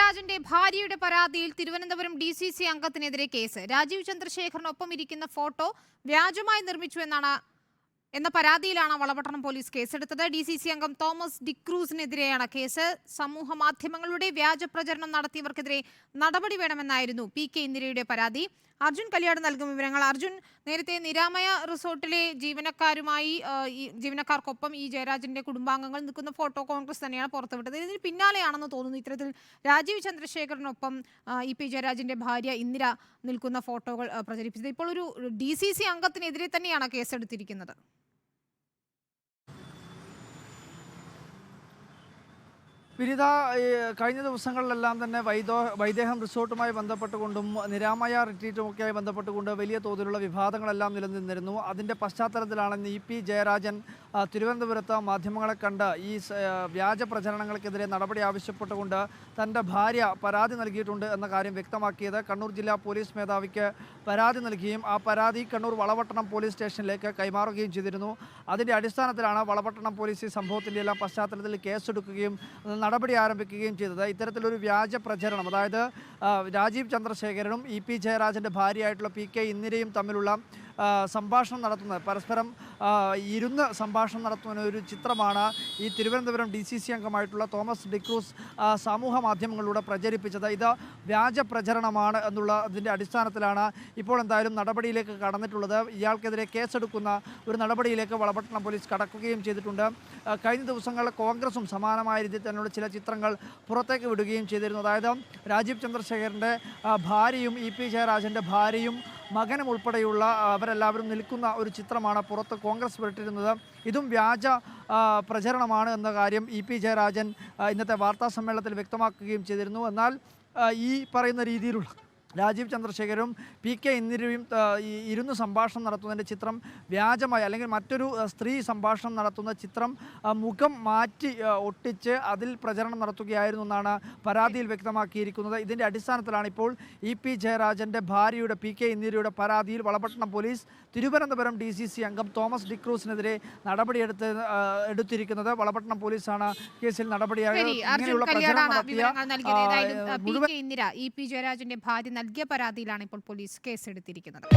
ജയരാജന്റെ ഭാര്യയുടെ പരാതിയിൽ തിരുവനന്തപുരം DCC അംഗത്തിനെതിരെ കേസ്. രാജീവ് ചന്ദ്രശേഖറിനൊപ്പം ഇരിക്കുന്ന ഫോട്ടോ വ്യാജമായി നിർമ്മിച്ചു എന്ന പരാതിയിലാണ് വളപട്ടണം പോലീസ് കേസെടുത്തത്. DCC അംഗം തോമസ് ഡിക്രൂസിനെതിരെയാണ് കേസ്. സമൂഹ മാധ്യമങ്ങളുടെ വ്യാജ പ്രചരണം നടത്തിയവർക്കെതിരെ നടപടി വേണമെന്നായിരുന്നു PK ഇന്ദിരയുടെ പരാതി. അർജുൻ കല്യാട് നൽകും വിവരങ്ങൾ. അർജുൻ, നേരത്തെ നിരാമയ റിസോർട്ടിലെ ജീവനക്കാർക്കൊപ്പം ഈ ജയരാജന്റെ കുടുംബാംഗങ്ങൾ നിൽക്കുന്ന ഫോട്ടോ കോൺഗ്രസ് തന്നെയാണ് പുറത്തുവിട്ടത്. ഇതിന് പിന്നാലെയാണെന്ന് തോന്നുന്നു ഇത്തരത്തിൽ രാജീവ് ചന്ദ്രശേഖറിനൊപ്പം EP ജയരാജന്റെ ഭാര്യ ഇന്ദിര നിൽക്കുന്ന ഫോട്ടോകൾ പ്രചരിപ്പിച്ചത്. ഇപ്പോൾ ഒരു DCC അംഗത്തിനെതിരെ തന്നെയാണ് കേസെടുത്തിരിക്കുന്നത്. വിനിത, കഴിഞ്ഞ ദിവസങ്ങളിലെല്ലാം തന്നെ വൈദേഹം റിസോർട്ടുമായി ബന്ധപ്പെട്ടുകൊണ്ടും നിരാമയ റിട്രീറ്റുമൊക്കെയായി ബന്ധപ്പെട്ടുകൊണ്ട് വലിയ തോതിലുള്ള വിവാദങ്ങളെല്ലാം നിലനിന്നിരുന്നു. അതിൻ്റെ പശ്ചാത്തലത്തിലാണ് EP ജയരാജൻ തിരുവനന്തപുരത്ത് മാധ്യമങ്ങളെ കണ്ട് ഈ വ്യാജ പ്രചരണങ്ങൾക്കെതിരെ നടപടി ആവശ്യപ്പെട്ടുകൊണ്ട് തൻ്റെ ഭാര്യ പരാതി നൽകിയിട്ടുണ്ട് എന്ന കാര്യം വ്യക്തമാക്കിയത്. കണ്ണൂർ ജില്ലാ പോലീസ് മേധാവിക്ക് പരാതി നൽകുകയും ആ പരാതി കണ്ണൂർ വളപട്ടണം പോലീസ് സ്റ്റേഷനിലേക്ക് കൈമാറുകയും ചെയ്തിരുന്നു. അതിൻ്റെ അടിസ്ഥാനത്തിലാണ് വളപട്ടണം പോലീസ് ഈ സംഭവത്തിൻ്റെ എല്ലാം പശ്ചാത്തലത്തിൽ കേസെടുക്കുകയും നടപടി ആരംഭിക്കുകയും ചെയ്തത്. ഇത്തരത്തിലൊരു വ്യാജ പ്രചരണം, അതായത് രാജീവ് ചന്ദ്രശേഖരനും EP ജയരാജൻ്റെ ഭാര്യയായിട്ടുള്ള PK ഇന്ദിരയും തമ്മിലുള്ള സംഭാഷണം നടത്തുന്നത്, പരസ്പരം ഇരുന്ന് സംഭാഷണം നടത്തുന്ന ഒരു ചിത്രമാണ് ഈ തിരുവനന്തപുരം DCC അംഗമായിട്ടുള്ള തോമസ് ഡിക്രൂസ് സമൂഹ മാധ്യമങ്ങളിലൂടെ പ്രചരിപ്പിച്ചത്. ഇത് വ്യാജ പ്രചരണമാണ് അതിൻ്റെ അടിസ്ഥാനത്തിലാണ് ഇപ്പോൾ എന്തായാലും നടപടിയിലേക്ക് കടന്നിട്ടുള്ളത്. ഇയാൾക്കെതിരെ കേസെടുക്കുന്ന ഒരു നടപടിയിലേക്ക് വളപട്ടണം പോലീസ് കടക്കുകയും ചെയ്തിട്ടുണ്ട്. കഴിഞ്ഞ ദിവസങ്ങളിൽ കോൺഗ്രസും സമാനമായ രീതിയിൽ തന്നെയുള്ള ചില ചിത്രങ്ങൾ പുറത്തേക്ക് വിടുകയും ചെയ്തിരുന്നു. അതായത് രാജീവ് ചന്ദ്രശേഖറിൻ്റെ ഭാര്യയും EP ജയരാജൻ്റെ ഭാര്യയും മകനും ഉൾപ്പെടെയുള്ള അവരെല്ലാവരും നിൽക്കുന്ന ഒരു ചിത്രമാണ് പുറത്ത് കോൺഗ്രസ് വിട്ടിരുന്നത്. ഇതും വ്യാജ പ്രചരണമാണ് എന്ന കാര്യം EP ജയരാജൻ ഇന്നത്തെ വാർത്താ സമ്മേളനത്തിൽ വ്യക്തമാക്കുകയും ചെയ്തിരുന്നു. എന്നാൽ ഈ പറയുന്ന രീതിയിലുള്ള രാജീവ് ചന്ദ്രശേഖരും PK ഇന്ദിരയും ഇരുന്ന് സംഭാഷണം നടത്തുന്നതിൻ്റെ ചിത്രം വ്യാജമായി, അല്ലെങ്കിൽ മറ്റൊരു സ്ത്രീ സംഭാഷണം നടത്തുന്ന ചിത്രം മുഖം മാറ്റി ഒട്ടിച്ച് അതിൽ പ്രചരണം നടത്തുകയായിരുന്നു എന്നാണ് പരാതിയിൽ വ്യക്തമാക്കിയിരിക്കുന്നത്. ഇതിൻ്റെ അടിസ്ഥാനത്തിലാണ് ഇപ്പോൾ EP ജയരാജൻ്റെ ഭാര്യയുടെ PK ഇന്ദിരയുടെ പരാതിയിൽ വളപട്ടണം പോലീസ് തിരുവനന്തപുരം DCC അംഗം തോമസ് ഡിക്രൂസിനെതിരെ എടുത്തിരിക്കുന്നത്. വളപട്ടണം പോലീസാണ് കേസിൽ EP ജയരാജന്റെ ഭാര്യ നൽകിയ പരാതിയിലാണ് ഇപ്പോൾ പോലീസ് കേസെടുത്തിരിക്കുന്നത്.